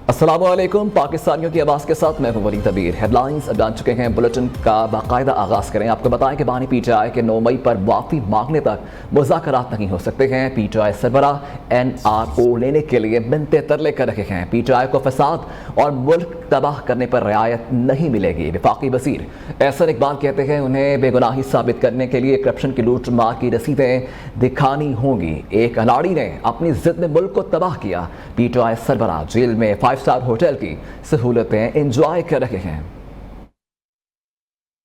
अस्सलामुअलैकुम। पाकिस्तानियों की आवाज़ के साथ मैं हूं वली तबीर। हेडलाइंस जान चुके हैं, बुलेटिन का बाकायदा आगाज़ करें। आपको बताएं कि बानी पीटीआई के 9 मई पर माफ़ी मांगने तक मुज़ाकरात नहीं हो सकते हैं। पीटीआई सरबरा NRO लेने के लिए बिनते तरले कर रहे हैं। पीटीआई को फसाद और मुल्क तबाह करने पर रियायत नहीं मिलेगी। वफाकी वज़ीर एहसन इकबाल कहते हैं उन्हें बेगुनाही साबित करने के लिए करप्शन की लूट मार की रसीदें दिखानी होंगी। एक अनाड़ी ने अपनी जिद में मुल्क को तबाह किया। पीटीआई सरबरा जेल में 5 स्टार होटल की सहूलतें एंजॉय कर रहे हैं।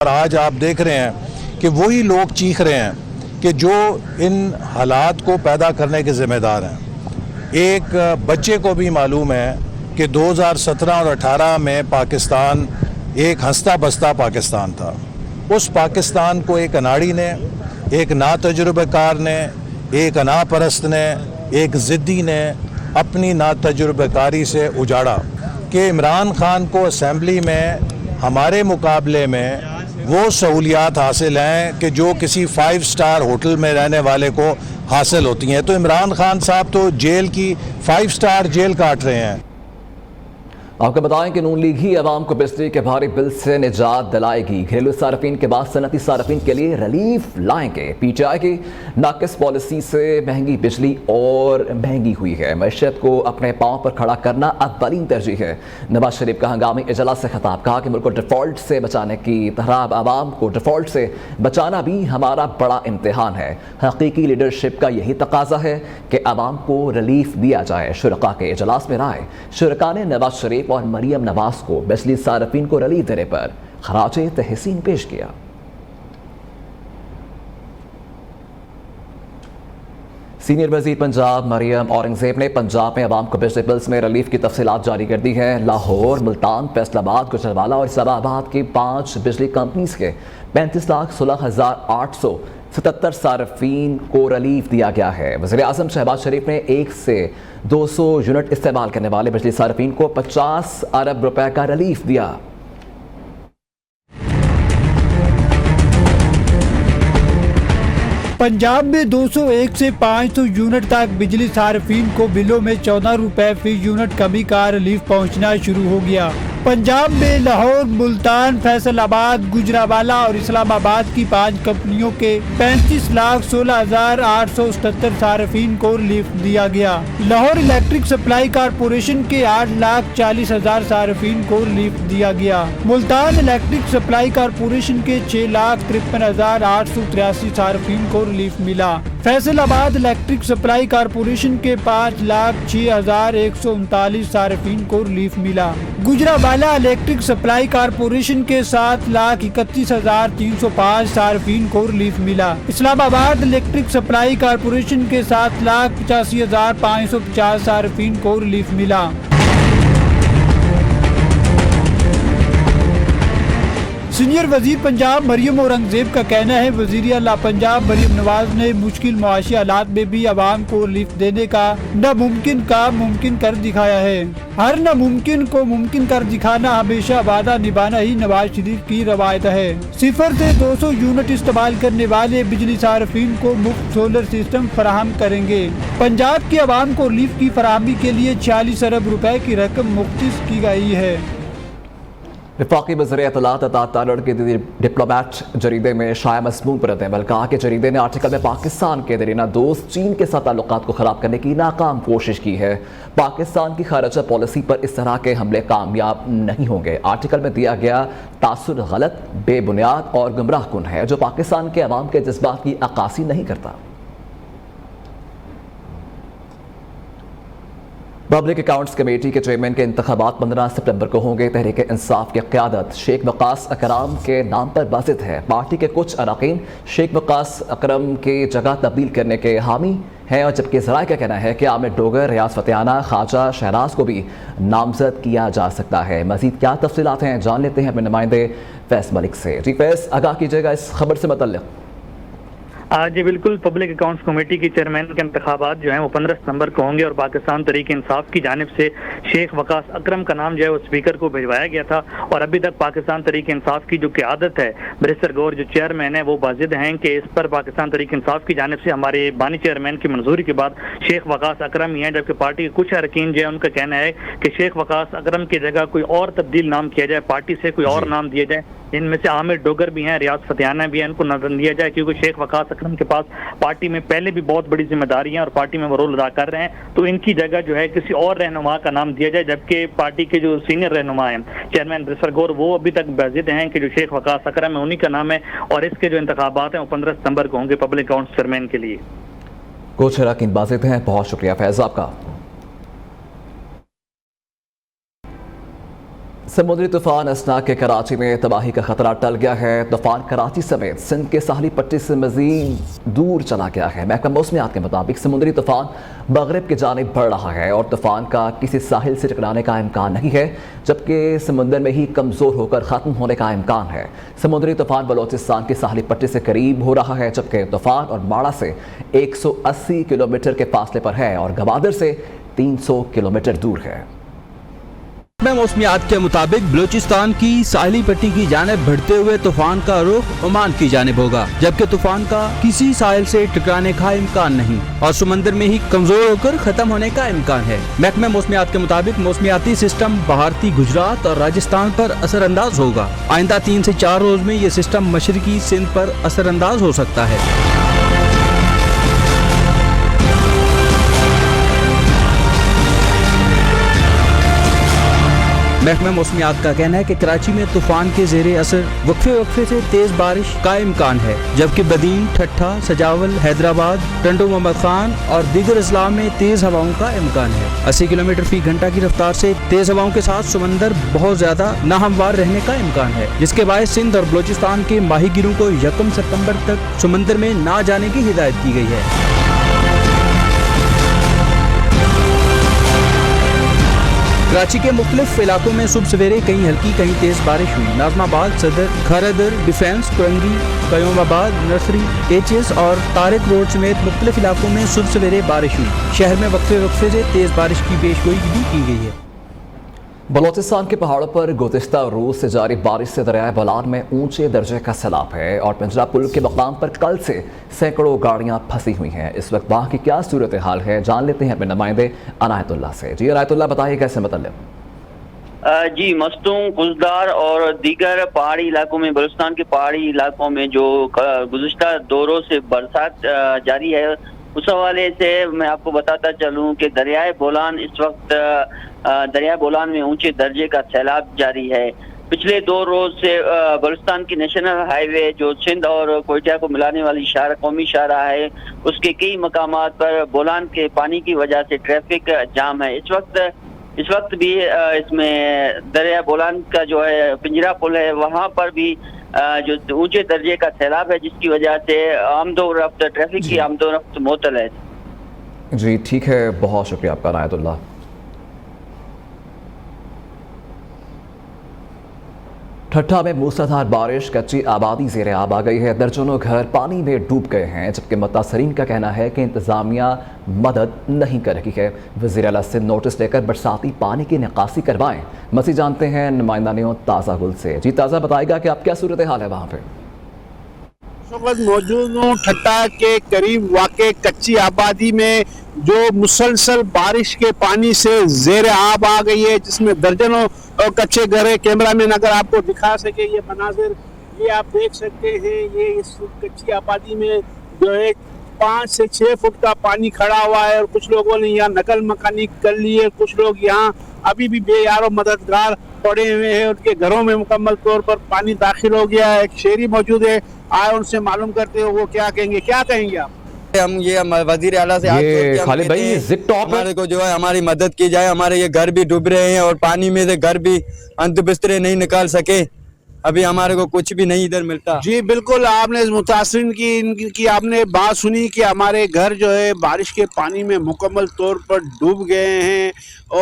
और आज आप देख रहे हैं कि वही लोग चीख रहे हैं कि जो इन हालात को पैदा करने के जिम्मेदार हैं। एक बच्चे को भी मालूम है कि 2017 और 18 में पाकिस्तान एक हंसता बसता पाकिस्तान था। उस पाकिस्तान को एक अनाड़ी ने, एक नातजुर्बेकार ने, एक अनापरस्त ने, एक ज़िद्दी ने अपनी नातजुर्बेकारी से उजाड़ा कि इमरान खान को असेंबली में हमारे मुकाबले में वो सहूलियात हासिल हैं कि जो किसी 5 स्टार होटल में रहने वाले को हासिल होती हैं। तो इमरान खान साहब तो जेल की 5 स्टार जेल काट रहे हैं। आपको बताएं कि नून लीग ही अवाम को बिजली के भारी बिल से निजात दिलाएगी। घरेलू सार्फिन के बाद सनती सार्फिन के लिए रिलीफ लाएंगे। पीटीआई की नाकिस पॉलिसी से महंगी बिजली और महंगी हुई है। मैशत को अपने पांव पर खड़ा करना अव्वलीन तरजीह है। नवाज शरीफ का हंगामी इजलास से खिताब, कहा कि मुल्क को डिफॉल्ट से बचाने की तरह आवाम को डिफॉल्ट से बचाना भी हमारा बड़ा इम्तिहान है। हकीकी लीडरशिप का यही तकाजा है कि आवाम को रिलीफ दिया जाए। शुरका के इजलास में राय, शुरका ने नवाज शरीफ और मरियम नवाज को बिजली सार्फिन को रिलीफ देने पर खराजे तहसीन पेश किया। सीनियर वजीर पंजाब मरियम औरंगजेब ने पंजाब में अवाम को बिजली बिल्स में रिलीफ की तफसीलात जारी कर दी है। लाहौर, मुल्तान, फैसलाबाद, गुजरावाला और इस्लामाबाद की 5 बिजली कंपनीज के 35,16,877 सार्फिन को रिलीफ दिया गया है। वज़ीर आज़म शहबाज शरीफ ने 1 से 200 यूनिट इस्तेमाल करने वाले बिजली सार्फिन को 50 अरब रुपए का रिलीफ दिया। पंजाब में 201 से 500 यूनिट तक बिजली सार्फिन को बिलों में 14 रुपए फी यूनिट कमी का रिलीफ पहुंचना शुरू हो गया। पंजाब में लाहौर, मुल्तान, फैसलाबाद, गुजरावाला और इस्लामाबाद की 5 कंपनियों के 35,16,877 सार्फिन को रिलीफ दिया गया। लाहौर इलेक्ट्रिक सप्लाई कारपोरेशन के 8,40,000 सार्फिन को रिलीफ दिया गया। मुल्तान इलेक्ट्रिक सप्लाई कारपोरेशन के 6,53,883 सार्फिन को रिलीफ मिला। फैसलाबाद इलेक्ट्रिक सप्लाई कारपोरेशन के 5,06,139 सार्फिन को रिलीफ मिला। गुजरावाला इलेक्ट्रिक सप्लाई कारपोरेशन के 7,31,305 सार्फिन को रिलीफ मिला। इस्लामाबाद इलेक्ट्रिक सप्लाई कारपोरेशन के 7,85,550 सार्फिन को रिलीफ मिला। सीनियर वजीर पंजाब मरियम औरंगजेब का कहना है, वजीर आला पंजाब मरियम नवाज ने मुश्किल मुआशी हालात में भी आवाम को रिलीफ देने का नामुमकिन का मुमकिन कर दिखाया है। हर नामुमकिन को मुमकिन कर दिखाना, हमेशा वादा निभाना ही नवाज शरीफ की रवायत है। 0 से 200 यूनिट इस्तेमाल करने वाले बिजली सार्फिन को मुफ्त सोलर सिस्टम फराहम करेंगे। पंजाब की आवाम को रिलीफ की फराहमी के लिए 46 अरब रुपए की रकम मुख्तस की गई है। वफाकी वज़ीर इत्तलात अतात तालड़ के डिप्लोमेट जरीदे में शाया मज़मून पर अमल, कहा कि जरीदे ने आर्टिकल में पाकिस्तान के दरीना दोस्त चीन के साथ ताल्लुकात को ख़राब करने की नाकाम कोशिश की है। पाकिस्तान की खारजा पॉलिसी पर इस तरह के हमले कामयाब नहीं होंगे। आर्टिकल में दिया गया तासुर गलत, बेबुनियाद और गुमराह कुन है, जो पाकिस्तान के अवाम के जज्बात की अक्कासी नहीं करता। पब्लिक अकाउंट्स कमेटी के चेयरमैन के इंतखाबात 15 सितंबर को होंगे। तहरीक इंसाफ की क़यादत शेख वक़ास अकरम के नाम पर बाज़िद है। पार्टी के कुछ अरकान शेख वक़ास अकरम की जगह तब्दील करने के हामी हैं, और जबकि ज़राए का कहना है कि आमिर डोगर, रियाज फतेहाना, ख्वाजा शहराज को भी नामजद किया जा सकता है। मज़ीद क्या तफसीलात हैं, जान लेते हैं अपने नुमाइंदे फैज़ मलिक से। जी फैज़, आगाह कीजिएगा इस खबर से मुतल्लिक़। जी बिल्कुल, पब्लिक अकाउंट्स कमेटी की चेयरमैन के इंतखाबात जो हैं वो 15 सितंबर को होंगे और पाकिस्तान तहरीक इंसाफ की जानिब से शेख वकास अकरम का नाम जो है वो स्पीकर को भिजवाया गया था और अभी तक पाकिस्तान तहरीक इंसाफ की जो क़यादत है, बैरिस्टर गौहर जो चेयरमैन है वो वाजिद हैं कि इस पर पाकिस्तान तहरीक इंसाफ की जानिब से हमारे बानी चेयरमैन की मंजूरी के बाद शेख वकास अकरम ही हैं, जबकि पार्टी के कुछ अरकान जो है उनका कहना है कि शेख वकास अकरम की जगह कोई और तब्दील नाम किया जाए, पार्टी से कोई और नाम दिया जाए। इनमें से आमिर डोगर भी हैं, रियाज फतियाना भी हैं, इनको नजर दिया जाए क्योंकि शेख वकास अकरम के पास पार्टी में पहले भी बहुत बड़ी जिम्मेदारी है और पार्टी में वो रोल अदा कर रहे हैं, तो इनकी जगह जो है किसी और रहनुमा का नाम दिया जाए। जबकि पार्टी के जो सीनियर रहनुमा हैं चेयरमैन बैरिस्टर गौहर वो अभी तक वाजिद हैं कि जो शेख वकास अकरम है उन्हीं का नाम है और इसके जो इंतखाबात हैं वो 15 सितंबर को होंगे पब्लिक अकाउंट्स चेयरमैन के लिए। कुछ अरकान वाजिद हैं, बहुत शुक्रिया फैज आपका। समुद्री तूफान असना के कराची में तबाही का खतरा टल गया है। तूफान कराची समेत सिंध के साहली पट्टी से मजीद दूर चला गया है। महकमा मौसमियात के मुताबिक समुद्री तूफान मगरिब की जानिब बढ़ रहा है और तूफान का किसी साहिल से टकराने का इम्कान नहीं है, जबकि समुद्र में ही कमज़ोर होकर ख़त्म होने का इम्कान है। समुद्री तूफान बलोचिस्तान की साहली पट्टी से करीब हो रहा है, जबकि तूफान और माड़ा से 180 किलोमीटर के फासले पर है और गवादर से 300 किलोमीटर दूर है। मौसमियात के मुताबिक बलूचिस्तान की साहली पट्टी की जानिब बढ़ते हुए तूफान का रुख ओमान की जानिब होगा, जबकि तूफान का किसी साहिल से टकराने का इम्कान नहीं और समंदर में ही कमजोर होकर खत्म होने का इम्कान है। महकमा मौसमियात के मुताबिक मौसमियाती सिस्टम भारतीय गुजरात और राजस्थान पर असरअंदाज होगा। आइंदा 3 से 4 रोज में ये सिस्टम मशरकी सिंध पर असरअंदाज हो सकता है। महकमा मौसमियात का कहना है कि कराची में तूफान के जेरे असर वक्फे से तेज बारिश का इम्कान है, जबकि बदीन, ठट्ठा, सजावल, हैदराबाद, टंडो मोहम्मद खान और दीगर अजला में तेज हवाओं का इम्कान है। 80 किलोमीटर फी घंटा की रफ्तार से तेज हवाओं के साथ समंदर बहुत ज्यादा नाहमवार रहने का इम्कान है, जिसके बायस सिंध और बलूचिस्तान के माहीगीरों को 1 सितंबर तक समंदर में ना जाने की हिदायत की गई है। कराची के मुख्तलिफ इलाकों में सुबह सवेरे कहीं हल्की कहीं तेज बारिश हुई। नाजमाबाद, सदर, खरदर, डिफेंस, कुरंगी, कयोमाबाद, नर्सरी, एचएस और तारिक रोड समेत मुख्तलिफ इलाकों में सुबह सवेरे बारिश हुई। शहर में वक्फे से तेज बारिश की पेशगोई भी की गई है। बलोचिस्तान के पहाड़ों पर गुज़िश्ता रोज़ से जारी बारिश से दरियाए बोलान में ऊंचे दर्जे का सैलाब है और पिंजरा पुल के मकाम पर कल से सैकड़ों गाड़ियां फंसी हुई हैं। इस वक्त वहाँ की क्या सूरत हाल है, जान लेते हैं अपने नुमाइंदे अनायतुल्लाह से। जी अनायतुल्लाह, बताइए कैसे मतलब। जी, मस्तूम, कुजदार और दीगर पहाड़ी इलाकों में, बलूचिस्तान के पहाड़ी इलाकों में जो गुज़िश्ता 2 रोज से बरसात जारी है, उस हवाले से मैं आपको बताता चलूं कि दरियाए बोलान इस वक्त दरिया बोलान में ऊंचे दर्जे का सैलाब जारी है। पिछले 2 रोज से बलूचिस्तान की नेशनल हाईवे जो सिंध और कोयटा को मिलाने वाली कौमी शाहराह है, उसके कई मकामात पर बोलान के पानी की वजह से ट्रैफिक जाम है। इस वक्त भी इसमें दरिया बोलान का जो है पिंजरा पुल है, वहाँ पर भी जो ऊंचे दर्जे का सैलाब है, जिसकी वजह से आमदोरफ्त ट्रैफिक की आमदोरफ्त मुअत्तल है। जी ठीक है, बहुत शुक्रिया आपका अनायतुल्लाह। ठट्ठा में मूसलाधार बारिश, कच्ची आबादी ज़ेरे आब आ गई है। दर्जनों घर पानी में डूब गए हैं, जबकि मुतासरीन का कहना है कि इंतज़ामिया मदद नहीं कर रही है। वज़ीर आला सिंध नोटिस लेकर बरसाती पानी की निकासी करवाएं। मज़ीद जानते हैं नुमाइंदा ताज़ा गुल से। जी ताज़ा, बताएगा कि अब क्या सूरत हाल है वहाँ पर। मौजूद हूँ ठट्टा के करीब वाक़े कच्ची आबादी में, जो मुसलसल बारिश के पानी से ज़ेरे आब आ गई है, जिसमें दर्जनों कच्चे घर है। कैमरामैन अगर आपको दिखा सके ये मनाजिर, ये आप देख सकते हैं। ये इस कच्ची आबादी में जो है 5 से 6 फुट का पानी खड़ा हुआ है और कुछ लोगों ने यहाँ नकल मकानी कर ली है। कुछ लोग यहाँ अभी भी बेयारो मददगार पड़े हुए हैं, उनके घरों में मुकम्मल तौर पर पानी दाखिल हो गया है। एक शहरी मौजूद है, आए उनसे मालूम करते हो वो क्या कहेंगे। क्या कहेंगे आप? हम ये वजीर आला से खालिद भाई, जिप टॉप हमारे को जो है हमारी मदद की जाए। हमारे ये घर भी डूब रहे हैं और पानी में से घर भी अंत बिस्तरे नहीं निकाल सके। अभी हमारे को कुछ भी नहीं इधर मिलता। जी बिल्कुल, आपने मुतासिरीन की आपने बात सुनी कि हमारे घर जो है बारिश के पानी में मुकम्मल तौर पर डूब गए हैं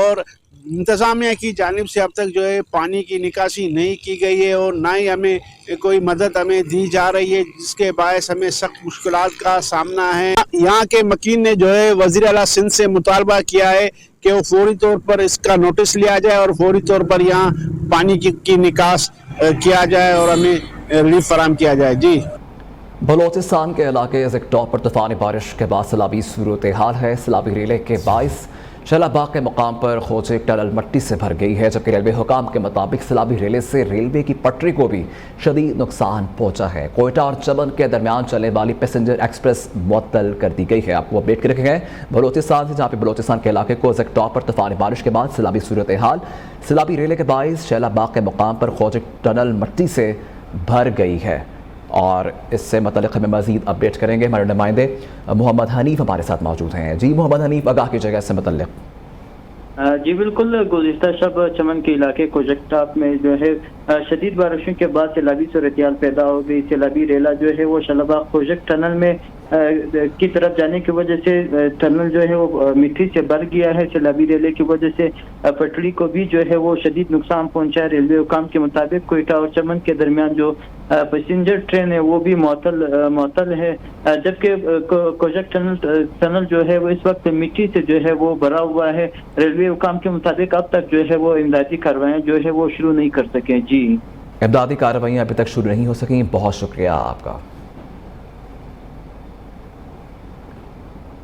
और इंतज़ामिया की जानिब से अब तक जो है पानी की निकासी नहीं की गई है और ना ही हमें कोई मदद हमें दी जा रही है, जिसके बायस हमें सख्त मुश्किलात का सामना है। यहाँ के मकीन ने जो है वज़ीर आला सिंध से मुतालबा किया है कि वो फौरी तौर पर इसका नोटिस लिया जाए और फौरी तौर पर यहाँ पानी की निकास किया जाए और हमें रिलीफ फराहम किया जाए। जी, बलोचिस्तान के इलाके ज़ेक्टॉप पर तूफ़ानी बारिश के बाद सैलाबी सूरत हाल है। सैलाबी रेले के बायस शलाबाग के मकाम पर खोजे टनल मिट्टी से भर गई है, जबकि रेलवे हुकाम के मुताबिक सैलाबी रेले से रेलवे की पटरी को भी शदीद नुकसान पहुंचा है। कोयटा और चमन के दरमियान चलने वाली पैसेंजर एक्सप्रेस मुअत्तल कर दी गई है। आपको अपडेट कर रखे हैं बलोचिस्तान से, जहाँ पे बलोचिस्तान के इलाके को ज़ेक्टॉप पर तूफ़ानी बारिश के बाद सैलाबी सूरत हाल। सैलाबी रेले के बायस शलाबाग के मकाम पर खोजे टनल मिट्टी से भर गई है और इससे मतलब हमें मज़ीद अपडेट करेंगे हमारे नुमाइंदे मोहम्मद हनीफ हमारे साथ मौजूद हैं। जी मोहम्मद हनीफ, आगाह कीजिएगा इससे मतलब। जी बिल्कुल, गुज़िश्ता शब चमन के इलाके कोजकटाप में जो है शदीद बारिशों के बाद सैलाबी सूरत-ए-हाल पैदा हो गई। सैलाबी रेला जो है वो शलाबाग कोजक टनल में की तरफ जाने की वजह से टनल जो है वो मिट्टी से भर गया है। सैलाबी रेले की वजह से पटरी को भी जो है वो शदीद नुकसान पहुंचा है। रेलवे हुकाम के मुताबिक कोयटा और चमन के दरमियान जो पैसेंजर ट्रेन है वो भी मुअत्तल है, जबकि कोजक टनल जो है वो इस वक्त मिट्टी से जो है वो भरा हुआ है। रेलवे हुकाम के मुताबिक अब तक जो है वो इमदादी कार्रवाइयाँ जो है वो शुरू नहीं कर सके। जी, इमदादी कार्रवाइयाँ अभी तक शुरू नहीं हो सकी। बहुत शुक्रिया आपका।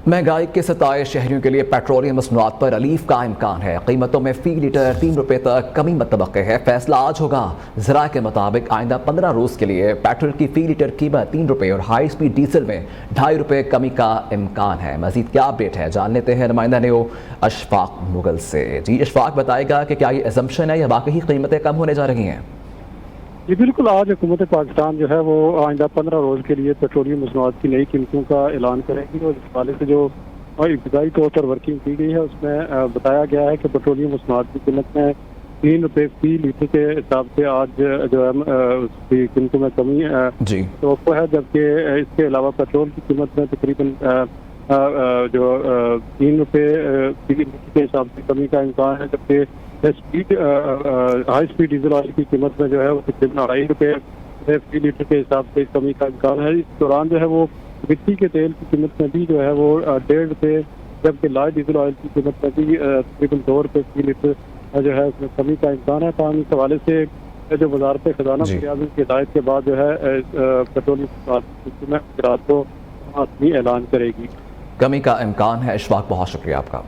महंगाई के सताए शहरियों के लिए पेट्रोलियम मसनूआत पर रिलीफ का इम्कान है। कीमतों में फी लीटर 3 रुपये तक कमी मतवक्के है। फैसला आज होगा। ज़रा के मुताबिक आइंदा 15 रोज़ के लिए पेट्रोल की फी लीटर कीमत 3 रुपये और हाई स्पीड डीजल में 2.5 रुपये कमी का इम्कान है। मजीद क्या अपडेट है जान लेते हैं नुमाइंदा ने अशफाक मुगल से। जी अशफाक, बताएगा कि क्या ये एजम्पशन है या वाकई कीमतें कम होने जा रही हैं? जी बिल्कुल, आज हुकूमत पाकिस्तान जो है वो आइंदा 15 रोज़ के लिए पेट्रोलियम मसनूआत की नई कीमतों का ऐलान करेगी और इस हवाले से जो इब्तदाई तौर पर वर्किंग की गई है उसमें बताया गया है कि पेट्रोलियम मसनूआत की कीमत में 3 रुपये फी लीटर के हिसाब से आज जो है उसकी कीमतों में कमी तो है, जबकि इसके अलावा पेट्रोल की कीमत में तकरीबन जो 3 रुपये फी लीटर के हिसाब से कमी का इम्कान है, जबकि हाई स्पीड डीजल ऑयल की कीमत में जो है वो तकरीबन 2.5 रुपये फी लीटर के हिसाब से कमी का इम्कान है। इस दौरान जो है वो मिट्टी के तेल की कीमत में भी जो है वो 1.5 रुपये, जबकि लाइट डीजल ऑयल की कीमत में भी तकरीबन 2 रुपये फी लीटर जो है उसमें कमी का इम्कान है। तो इस हवाले से जो वजारत खजाना की हिदायत के बाद जो है पेट्रोलियम में रात को अपनी ऐलान करेगी। कमी का इम्कान है। अशफाक, बहुत शुक्रिया आपका।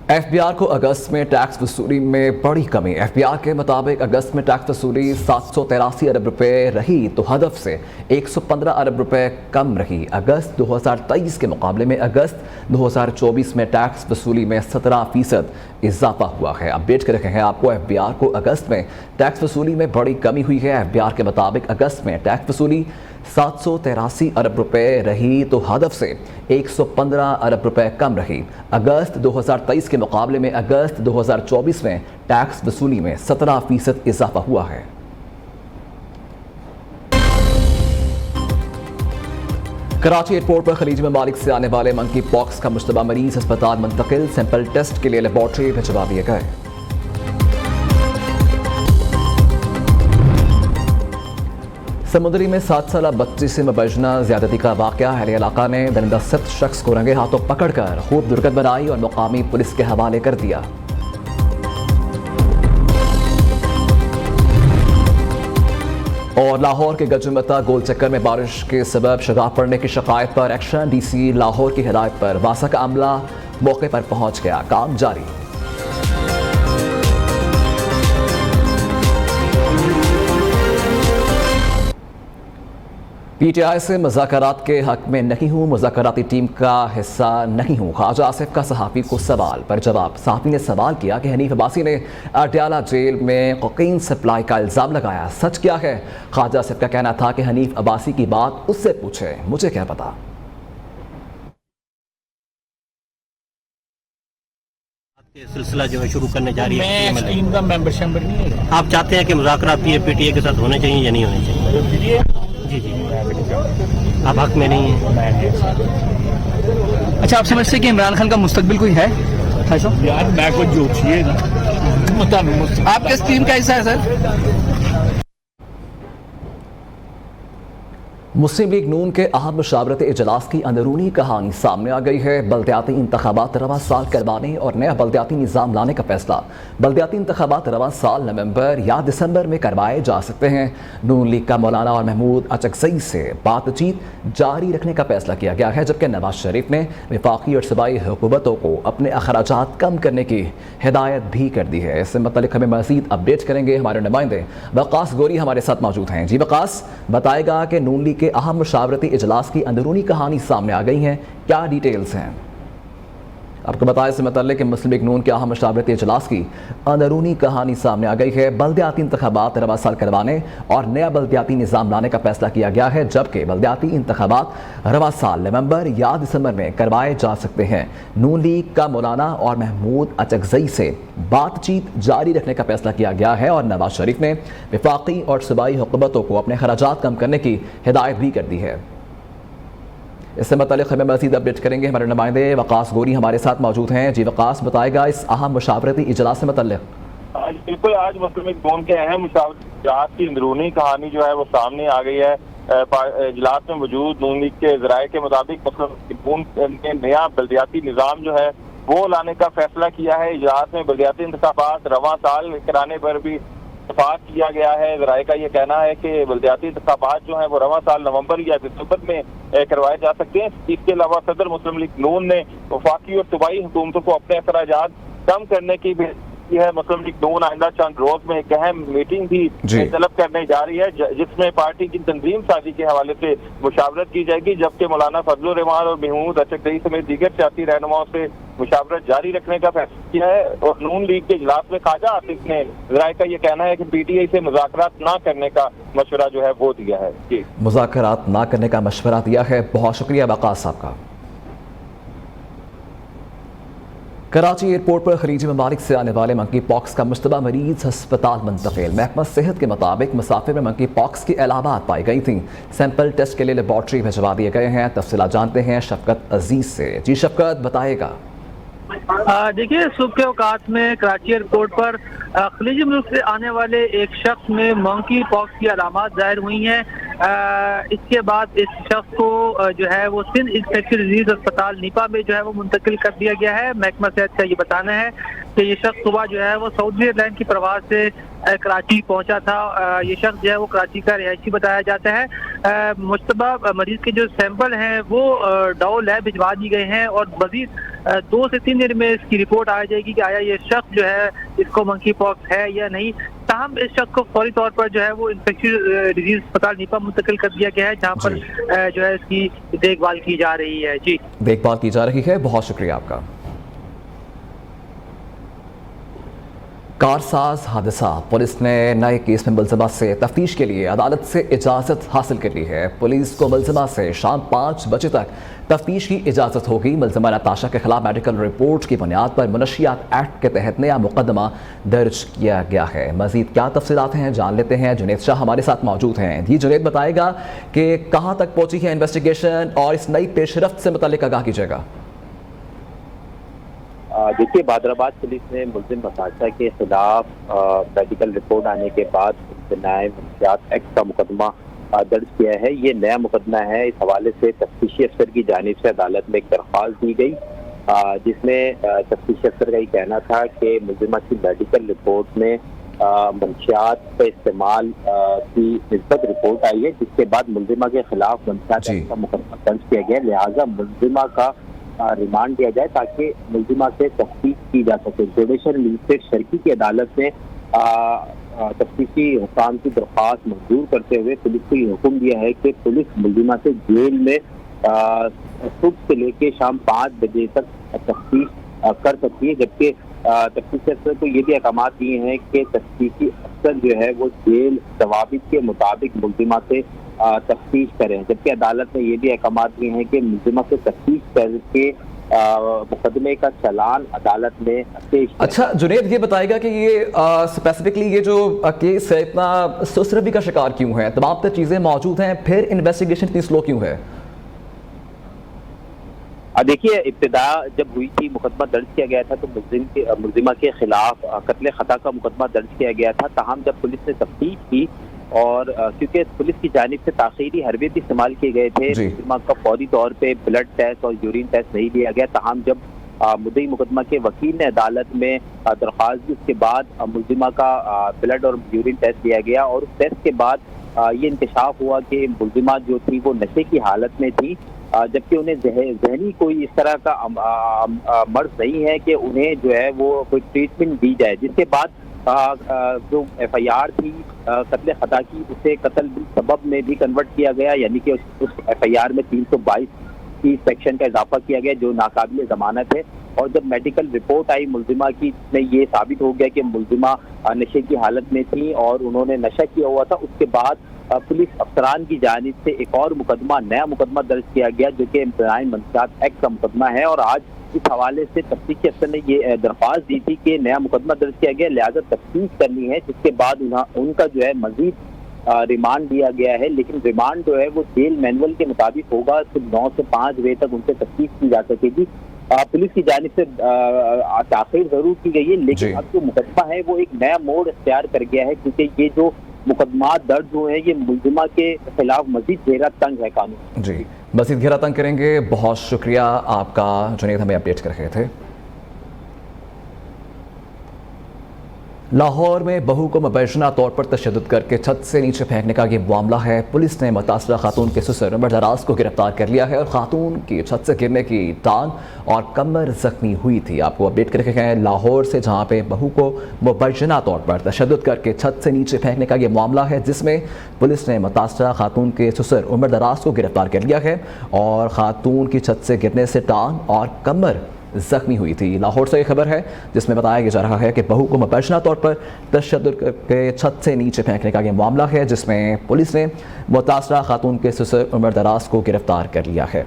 एफबीआर को अगस्त में टैक्स वसूली में बड़ी कमी। एफबीआर के मुताबिक अगस्त में टैक्स वसूली 783 अरब रुपए रही तो हदफ से 115 अरब रुपए कम रही। अगस्त 2023 के मुकाबले में अगस्त 2024 में टैक्स वसूली में 17% इजाफा हुआ है। अपडेट कर रखे हैं आपको। एफबीआर को अगस्त में टैक्स वसूली में बड़ी कमी हुई है। एफबीआर के मुताबिक अगस्त में टैक्स वसूली 783 अरब रुपए रही तो हदफ से 115 अरब रुपए कम रही। अगस्त 2023 के मुकाबले में अगस्त 2024 में टैक्स वसूली में 17% इजाफा हुआ है। कराची एयरपोर्ट पर खलीज ममालिक से आने वाले मंकी पॉक्स का मुश्तबा मरीज अस्पताल मुंतकिल। सैंपल टेस्ट के लिए लेबॉर्ट्री भिजवा दिए गए। समुद्री में 7 साला बच्ची से मबजना ज्यादती का वाकया। अहले इलाका ने दरिंदा 7 शख्स को रंगे हाथों पकड़कर खूब दुर्गत बनाई और मुकामी पुलिस के हवाले कर दिया। और लाहौर के गजुमता गोल चक्कर में बारिश के सबब शगाफ पड़ने की शिकायत पर एक्शन। डीसी लाहौर की हिदायत पर वासा का अमला मौके पर पहुंच गया। काम जारी। पीटीआई से मुज़ाकरात के हक में नहीं हूँ, मुज़ाकराती टीम का हिस्सा नहीं हूँ। ख्वाजा आसिफ का सहाफ़ी को सवाल पर जवाब। सहाफ़ी ने सवाल किया कि हनीफ अब्बासी ने अटियाला जेल में कोकीन सप्लाई का इल्ज़ाम लगाया, सच क्या है? ख्वाजा आसिफ का कहना था कि हनीफ अब्बासी की बात उससे पूछे, मुझे क्या पता। सिलसिला जो है शुरू करने जा रही है। टीम का मेंबरशिप नहीं है। आप चाहते हैं कि मुज़ाकरात पीटीआई के साथ होने चाहिए या नहीं होने चाहिए? जी जी, आप हक में नहीं है। अच्छा, आप समझते हैं कि इमरान खान का मुस्तकबिल कोई है? यार मैं कुछ जोशिए ना, आप किस टीम का हिस्सा है सर? मुस्लिम लीग नून के अहम मुशावरती इजलास की अंदरूनी कहानी सामने आ गई है। बल्दियाती इंतखाबात रवा साल करवाने और नया बल्दियाती निज़ाम लाने का फैसला। बल्दियाती इंतखाबात रवा साल नवंबर या दिसंबर में करवाए जा सकते हैं। नून लीग का मौलाना और महमूद अचकज़ई से बातचीत जारी रखने का फैसला किया गया है, जबकि नवाज शरीफ ने वफाकी और सूबाई हुकूमतों को अपने अखराजात कम करने की हिदायत भी कर दी है। इससे मतलब हमें मज़ीद अपडेट करेंगे हमारे नुमाइंदे वकास गोरी हमारे साथ मौजूद हैं। जी वकास, बताएगा कि नून लीग अहम मुशावरती इजलास की अंदरूनी कहानी सामने आ गई है, क्या डिटेल्स हैं? आपको बताया इससे मतलब कि मुस्लिम लीग नून के अहम मुशावरती इजलास की अंदरूनी कहानी सामने आ गई है। बल्दियाती इंतखाबात रवा साल करवाने और नया बल्दियाती निज़ाम लाने का फैसला किया गया है, जबकि बल्दियाती इंतखाबात रवा साल नवंबर या दिसंबर में करवाए जा सकते हैं। नून लीग का मौलाना और महमूद अचकज़ई से बातचीत जारी रखने का फैसला किया गया है और नवाज शरीफ ने वफाकी और सूबाई हुकूमतों को अपने खराजात कम करने की हिदायत भी कर दी है। इससे मतलब हमें मज़ीद अपडेट करेंगे हमारे नुमाइंदे वकास गोरी हमारे साथ मौजूद हैं। जी वकास, बताएगा इस अहम मुशावरती इजलास से मतलब। बिल्कुल, आज मुस्लिम लीग नून के अहम मुशावरती इजलास की अंदरूनी कहानी जो है वो सामने आ गई है। इजलास में मौजूद नून लीग के ज़राए के मुताबिक मुस्लिम लीग नून ने नया बल्दियाती निज़ाम जो है वो लाने का फैसला किया है। इजलास में बल्दियाती इंतखाबात रवां साल कराने पर भी इत्तेफाक किया गया है। ज़राए का ये कहना है कि बल्दियाती इंतखाबात जो है वो रवां साल नवंबर या दिसंबर में करवाए जा सकते हैं। इसके अलावा सदर मुस्लिम लीग नून ने वफाकी और सूबाई हुकूमतों को अपने अखराजात कम करने की भी है। मुस्लिम लीग नून आइंदा चंद रोज में एक अहम मीटिंग भी तलब करने जा रही है, जिसमें पार्टी की तंजीम साजी के हवाले से मुशावरत की जाएगी, जबकि मौलाना फजलुर रहमान और महमूद अचकज़ई समेत दीगर सियासी रहनुमाओं से मुशावरत जारी रखने का फैसला किया है। और नून लीग के इजलास में ख्वाजा आसिफ ने ज़राए का ये कहना है कि PTI से मुज़ाकरात ना करने का मशवरा जो है वो दिया है। जी, मुज़ाकरात ना करने का मशवरा दिया है। बहुत शुक्रिया वकास साहब का। कराची एयरपोर्ट पर खलीजी ममालिक से आने वाले मंकी पॉक्स का मुश्तबा मरीज अस्पताल मुंतकिल। महकमा सेहत के मुताबिक मुसाफिर में मंकी पॉक्स की अलामात पाई गई थी। सैंपल टेस्ट के लिए लेबॉर्ट्री भिजवा दिए गए हैं। तफसीलात जानते हैं शफकत अजीज से। जी शफकत, बताएगा। देखिए, सुबह के औकात में कराची एयरपोर्ट पर खलीजी मुल्क से आने वाले एक शख्स में मंकी पॉक्स की अलामात जाहिर हुई हैं। इसके बाद इस शख्स को जो है वो सिंध इंफेक्शन डिजीज अस्पताल नीपा में जो है वो मुंतकिल कर दिया गया है। महकमा सेहत का ये बताना है कि ये शख्स सुबह जो है वो सऊदी एयरलाइन की प्रवास से कराची पहुंचा था। ये शख्स जो है वो कराची का रिहायशी बताया जाता है। मुश्तबा मरीज के जो सैंपल हैं वो डाउ लैब भिजवा दी गए हैं और मजीद 2 से 3 दिन में इसकी रिपोर्ट आ जाएगी कि आया ये शख्स जो है इसको मंकी पॉक्स है या नहीं। ताहम इस शख्स को फौरी तौर पर जो है वो इंफेक्शन डिजीज अस्पताल नीपा मुंतकिल कर दिया गया है, जहाँ पर जो है इसकी देखभाल की जा रही है। जी, देखभाल की जा रही है। बहुत शुक्रिया आपका। कारसाज हादसा, पुलिस ने नए केस में मुलजिमा से तफ्तीश के लिए अदालत से इजाज़त हासिल कर ली है। पुलिस को मुलजिमा से शाम 5 बजे तक तफ्तीश की इजाज़त होगी। मुलजिमा नताशा के खिलाफ मेडिकल रिपोर्ट की बुनियाद पर मुनशियात एक्ट के तहत नया मुकदमा दर्ज किया गया है। मजीद क्या तफसीलात हैं जान लेते हैं। जुनेद शाह हमारे साथ मौजूद हैं। जी जुनेद, बताएगा कि कहाँ तक पहुँची है इन्वेस्टिगेशन और इस नई पेशरफ्त से मुताल्लिक आगाह कीजिएगा। देखिए, बादराबाद पुलिस ने मुलजिम नताशा के खिलाफ मेडिकल रिपोर्ट आने के बाद नए मुनशियात एक्ट का मुकदमा दर्ज किया है। ये नया मुकदमा है। इस हवाले से तफ्तीशी अफसर की जानिब से अदालत में एक दरख्वास्त दी गई, जिसमें तफ्तीशी अफसर का ये कहना था कि मुलजिमा की मेडिकल रिपोर्ट में मंशियात के इस्तेमाल की निस्बत रिपोर्ट आई है, जिसके बाद मुलजिमा के खिलाफ मंशियात एक्ट का मुकदमा दर्ज किया गया। लिहाजा मुलजिमा का रिमांड दिया जाए ताकि मुलजिमा से तफ्तीश की जा सके। जुडिशल मजिस्ट्रेट शर्की की अदालत ने तफ्तीशी हुकाम की दरख्वास्त मंजूर करते हुए पुलिस को ये हुक्म दिया है कि पुलिस मुलजिमा से जेल में सुबह से लेकर शाम 5 बजे तक तफ्तीश कर सकती है। जबकि तफ्तीशी अफसर को ये भी अहकाम दिए हैं कि तफ्तीशी अफसर जो है वो जेल जवाबित के मुताबिक मुलजिमा से तफ्तीश करें। जबकि अदालत ने ये भी अहकाम दिए हैं कि मुलजिमा से तफ्तीश करके मुकदमे का चालान अदालत में पेश। अच्छा जुनेद, ये बताएगा कि ये स्पेसिफिकली ये जो केस है इतना सुस्त रवि का शिकार क्यों है? तमाम तर चीज़ें मौजूद हैं, फिर इन्वेस्टिगेशन इतनी स्लो क्यों है? देखिए, इब्तिदा जब हुई थी, मुकदमा दर्ज किया गया था तो मुलजिमा के खिलाफ कत्ल खता का मुकदमा दर्ज किया गया था। ताहम जब पुलिस ने तफ्तीश की और क्योंकि पुलिस की जानिब से ताखीरी हरबे भी इस्तेमाल किए गए थे, मुलजिमा का फौरी तौर पे ब्लड टेस्ट और यूरिन टेस्ट नहीं लिया गया। ताहम जब मुद्दई मुकदमा के वकील ने अदालत में दरख्वास्त दी, उसके बाद मुलजिमा का ब्लड और यूरिन टेस्ट लिया गया और उस टेस्ट के बाद ये इंकशाफ हुआ कि मुलजिमा जो थी वो नशे की हालत में थी, जबकि उन्हें जहनी कोई इस तरह का मर्ज नहीं है कि उन्हें जो है वो कोई ट्रीटमेंट दी जाए। जिसके बाद जो FIR थी कत्ल खता की, उसे कत्ल सबब में भी कन्वर्ट किया गया, यानी कि उस FIR में 322 की सेक्शन का इजाफा किया गया जो नाकाबिल जमानत है। और जब मेडिकल रिपोर्ट आई मुलजिमा की, इसमें ये साबित हो गया कि मुलजिमा नशे की हालत में थी और उन्होंने नशा किया हुआ था। उसके बाद पुलिस अफसरान की जानिब से एक और नया मुकदमा दर्ज किया गया जो कि इम्तनाई मंशियात एक्ट का मुकदमा है। और आज इस हवाले से तफ्तीश के अफसर ने ये दरख्वास्त दी थी कि नया मुकदमा दर्ज किया गया, लिहाजा तफ्तीश करनी है, जिसके बाद उनका जो है मजीद रिमांड दिया गया है। लेकिन रिमांड जो है वो जेल मैनुअल के मुताबिक होगा, सिर्फ 9 से 5 बजे तक उनसे तफ्तीश की जा सकेगी। पुलिस की जानिब से ताखीर जरूर की गई है, लेकिन अब जो मुकदमा है वो एक नया मोड़ इख्तियार कर गया है, क्योंकि ये जो मुकदमा दर्ज हुए हैं ये मुलजिमा के खिलाफ मजीद घेरा तंग है कानून। जी, मजीद घेरा तंग करेंगे। बहुत शुक्रिया आपका जुनैद, हमें अपडेट कर रहे थे। लाहौर में बहू को मुबैना तौर पर तशद्दुद करके छत से नीचे फेंकने का ये मामला है। पुलिस ने मुतासरा खातून के ससुर उमर दराज को गिरफ्तार कर लिया है और खातून की छत से गिरने की टांग और कमर जख्मी हुई थी। आपको अपडेट कर रहे हैं लाहौर से, जहां पे बहू को मुबैना तौर पर तशद्दुद करके छत से नीचे फेंकने का ये मामला है, जिसमें पुलिस ने मुतासरा खातून के ससुर उमर दराज को गिरफ्तार कर लिया है और खातून की छत से गिरने से टांग और कमर जख्मी हुई थी। लाहौर से एक खबर है जिसमें बताया जा रहा है कि बहू को मुबैना तौर पर तशद्दुद करके छत से नीचे फेंकने का ये मामला है, जिसमें पुलिस ने मुतासरा खातून के ससुर उमर दराज को गिरफ्तार कर लिया है।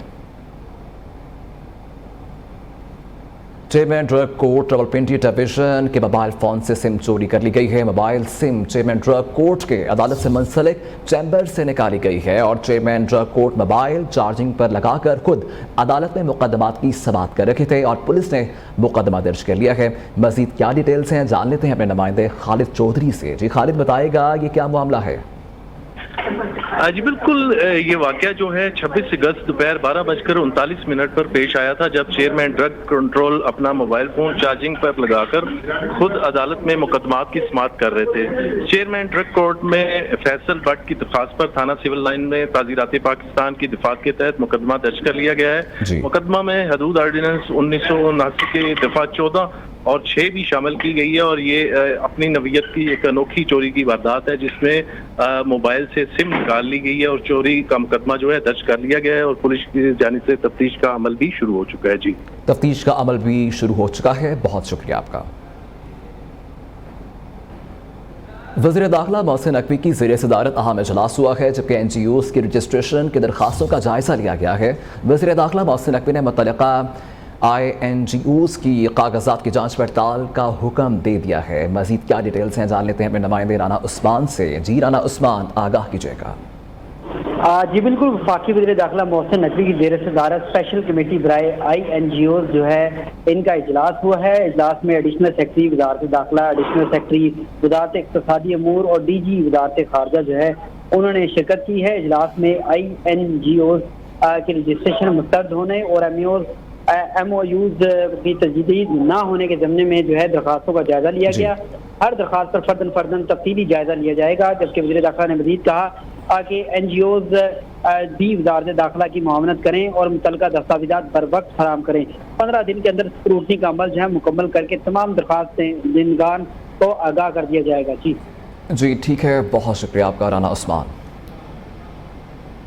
Chairman drug court Rawalpindi division के मोबाइल फोन से सिम चोरी कर ली गई है। Mobile SIM chairman drug court के अदालत से मुंसलिक चैम्बर से निकाली गई है और chairman drug court mobile charging पर लगाकर खुद अदालत में मुकदमात की समाअत कर रखे थे और पुलिस ने मुकदमा दर्ज कर लिया है। मजीद क्या डिटेल्स हैं जान लेते हैं अपने नुमाइंदे खालिद चौधरी से। जी खालिद, बताएगा ये क्या मामला है? जी बिल्कुल, ये वाकया जो है 26 अगस्त दोपहर 12:39 पर पेश आया था, जब चेयरमैन ड्रग कंट्रोल अपना मोबाइल फोन चार्जिंग पर लगाकर खुद अदालत में मुकदमात की समाअत कर रहे थे। चेयरमैन ड्रग कोर्ट में फैसल भट्ट की दरख्वास्त पर थाना सिविल लाइन में ताज़ीरात पाकिस्तान की दिफात के तहत मुकदमा दर्ज कर लिया गया है। मुकदमा में हदूद ऑर्डिनेंस 1979 के दफा 14 और 6 भी शामिल की गई है और ये अपनी नवीयत की एक अनोखी चोरी की वारदात है, जिसमें मोबाइल से सिम निकाल ली गई है और चोरी का मुकदमा जो है दर्ज कर लिया गया है और पुलिस की जानिब से तफ्तीश का अमल भी शुरू हो चुका है। जी, तफ्तीश का अमल भी शुरू हो चुका है। बहुत शुक्रिया आपका। वज़ीर दाखिला मोहसिन नकवी की ज़ेर सदारत अहम इजलास हुआ है, जबकि NGOs की रजिस्ट्रेशन की दरखास्तों का जायजा लिया गया है। वज़ीर दाखिला मोहसिन नकवी ने मुतल्लिका INGOs की कागजात की जांच पड़ताल का हुक्म दे दिया है। मजीद क्या डिटेल्स हैं जान लेते हैं अपने नुमाइंदे राना उस्मान से। जी राना उस्मान, आगाह कीजिएगा। जी बिल्कुल, वफाकी वज़ीर दाखिला मोहसिन नकवी की ज़ेर सदारत स्पेशल कमेटी बराए INGOs जो है इनका इजलास हुआ है। इजलास में एडिशनल सेक्रेटरी वज़ारत दाखिला, एडिशनल सेक्रेटरी वज़ारत इक़्तिसादी अमूर और DG वज़ारत खारजा जो है उन्होंने शिरकत की है। इजलास में INGOs की रजिस्ट्रेशन मुस्तरद होने और MOUs की तजदीद ना होने के ज़मने में जो है दरखास्तों का जायजा लिया गया। हर दरखास्त पर फर्दन तफसीली जायजा लिया जाएगा। जबकि वज़ीर दाखिला ने मज़ीद कहा कि NGOs भी वज़ारत दाखिला की मुआवनत करें और मुतल्लिका दस्तावेज़ात बर वक्त फराहम करें। 15 दिन के अंदर स्क्रूटनी का अमल जो है मुकम्मल करके तमाम दरखास्तें जिनगान को आगाह कर दिया जाएगा। जी ठीक है, बहुत शुक्रिया आपका राना उस्मान।